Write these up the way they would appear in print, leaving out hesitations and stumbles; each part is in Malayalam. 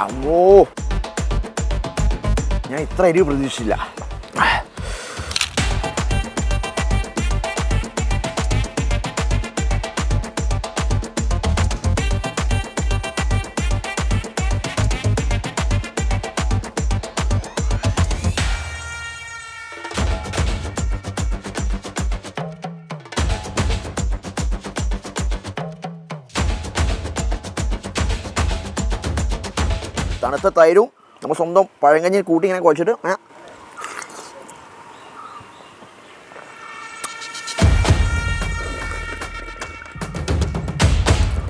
അമ്മോ, ഞാൻ ഇത്ര എരിവ് പ്രതീക്ഷിച്ചില്ല. തണുത്ത തൈരും നമ്മൾ സ്വന്തം പഴങ്കഞ്ഞി കൂട്ടി ഇങ്ങനെ കുഴച്ചിട്ട്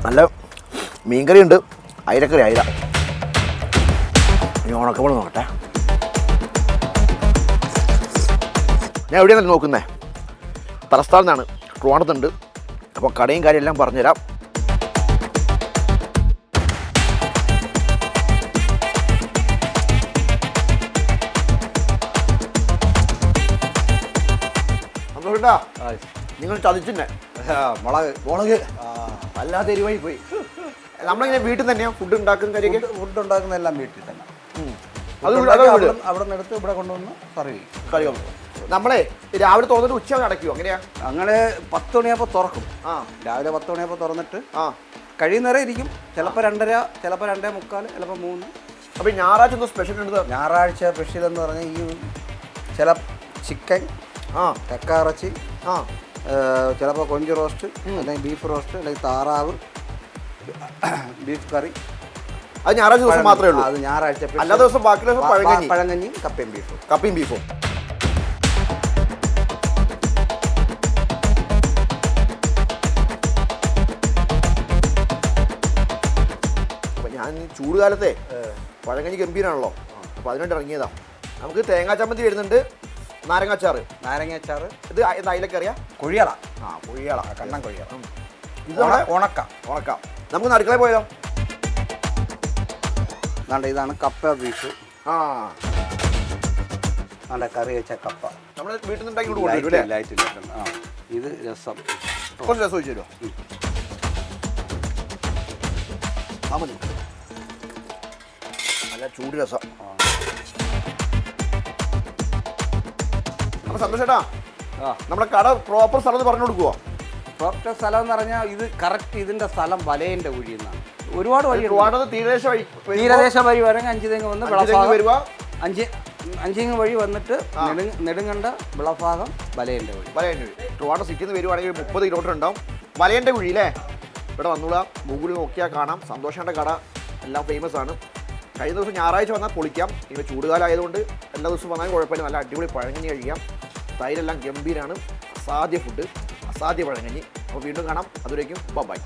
നല്ല മീൻകറി ഉണ്ട്, അയിലക്കറി അയില. ഇനി ഉണക്കമുളക് നോക്കട്ടെ. ഞാൻ എവിടെയാണ് നോക്കുന്നത്? തലസ്ഥാനത്ത് നിന്നാണ്, ട്രിവാൻഡ്രത്തുണ്ട്. അപ്പോൾ കടയും കാര്യം എല്ലാം പറഞ്ഞുതരാം. നിങ്ങൾ ചതിച്ചിന്നെ മുളക് അല്ലാതെ എരിവായി പോയി. നമ്മളിങ്ങനെ വീട്ടിൽ തന്നെയാണ് ഫുഡ് ഉണ്ടാക്കുന്ന കാര്യമൊക്കെ? ഫുഡ് ഉണ്ടാക്കുന്നതെല്ലാം വീട്ടിൽ തന്നെ. അവിടെ നിന്ന് എടുത്ത് ഇവിടെ കൊണ്ടുവന്ന് കറി വന്നു. നമ്മളെ രാവിലെ തുറന്നിട്ട് ഉച്ച അടയ്ക്കുമോ? അങ്ങനെയാ? അങ്ങനെ 10 മണിയാകുമ്പോൾ തുറക്കും. രാവിലെ 10 മണിയാകുമ്പോൾ തുറന്നിട്ട് കഴിയുന്നേരം ഇരിക്കും. ചിലപ്പോൾ 2:30, ചിലപ്പോൾ 2:45, ചിലപ്പോൾ 3. അപ്പോൾ ഞായറാഴ്ച എന്തോ സ്പെഷ്യൽ ഉണ്ട്? ഞായറാഴ്ച സ്പെഷ്യൽ എന്ന് പറഞ്ഞാൽ ഈ ചില ചിക്കൻ, കക്കാറച്ചി, ചിലപ്പോൾ കൊഞ്ച് റോസ്റ്റ്, അല്ലെങ്കിൽ ബീഫ് റോസ്റ്റ്, അല്ലെങ്കിൽ താറാവ്, ബീഫ് കറി. അത് ഞായറാഴ്ച ദിവസം മാത്രമേ ഉള്ളൂ? അത് ഞായറാഴ്ച. എല്ലാ ദിവസവും ബാക്കി ദിവസം പഴങ്കഞ്ഞിയും കപ്പയും ബീഫും. കപ്പയും ബീഫും. അപ്പം ഞാൻ ചൂടുകാലത്തെ പഴങ്കഞ്ഞി ഗംഭീരാണല്ലോ, അപ്പോൾ അതിനുവേണ്ടി ഇറങ്ങിയതാണ്. നമുക്ക് തേങ്ങാ ചമ്മന്തി വരുന്നുണ്ട്, നാരങ്ങാച്ചാറ്. ഇത് അയിലക്കറിയാ? കുഴിയള. കുഴിയള, കണ്ണൻ കുഴിയള. ഇത് ഉണക്ക. നമുക്ക് അടുക്കളയിൽ പോയാലോ? ഇതാണ് കപ്പ ബീഫ്. കറി വെച്ച കപ്പ നമ്മൾ വീട്ടിൽ നിന്ന് ഉണ്ടാക്കി കൊണ്ടുവരും. ഇത് രസം. കുറച്ച് രസം ഒഴിച്ചു തരുമോ? മതി. നല്ല ചൂട് രസം. അപ്പോൾ സന്തോഷേട്ടാ, നമ്മുടെ കട പ്രോപ്പർ സ്ഥലത്ത് പറഞ്ഞു കൊടുക്കുവോ? പ്രോപ്പർ സ്ഥലം എന്ന് പറഞ്ഞാൽ ഇത് കറക്റ്റ് ഇതിന്റെ സ്ഥലം വലയന്റെ വഴി എന്നാണ്. ഒരുപാട് വഴി. തീരദേശ വഴി വരെങ്കിൽ 5 തെങ്ങ് വന്ന് വിളഭാഗം, 5 വഴി വന്നിട്ട് നെടുങ്കണ്ട വിളഭാഗം വലയന്റെ വഴി. ട്രിവാൻഡ്രം സിറ്റിയിൽ നിന്ന് വരുവാണെങ്കിൽ 30 കിലോമീറ്റർ ഉണ്ടാവും. വലയന്റെ കുഴി അല്ലേ? ഇവിടെ വന്നോളാം, ഗൂഗിളിൽ നോക്കിയാൽ കാണാം. സന്തോഷേട്ടൻ്റെ കട എല്ലാം ഫേമസ് ആണ്. കഴിഞ്ഞ ദിവസം ഞായറാഴ്ച വന്നാൽ പൊളിക്കാം. ഇപ്പോൾ ചൂടുകാലം ആയതുകൊണ്ട് എല്ലാ ദിവസവും വന്നാലും കുഴപ്പമില്ല. നല്ല അടിപൊളി പഴങ്കഞ്ഞി കഴിക്കാം. തൈരെല്ലാം ഗംഭീരാണ്. അസാധ്യ ഫുഡ്, അസാധ്യ പഴങ്കഞ്ഞി. അപ്പോൾ വീണ്ടും കാണാം. അതുവരേക്കും ബൈ.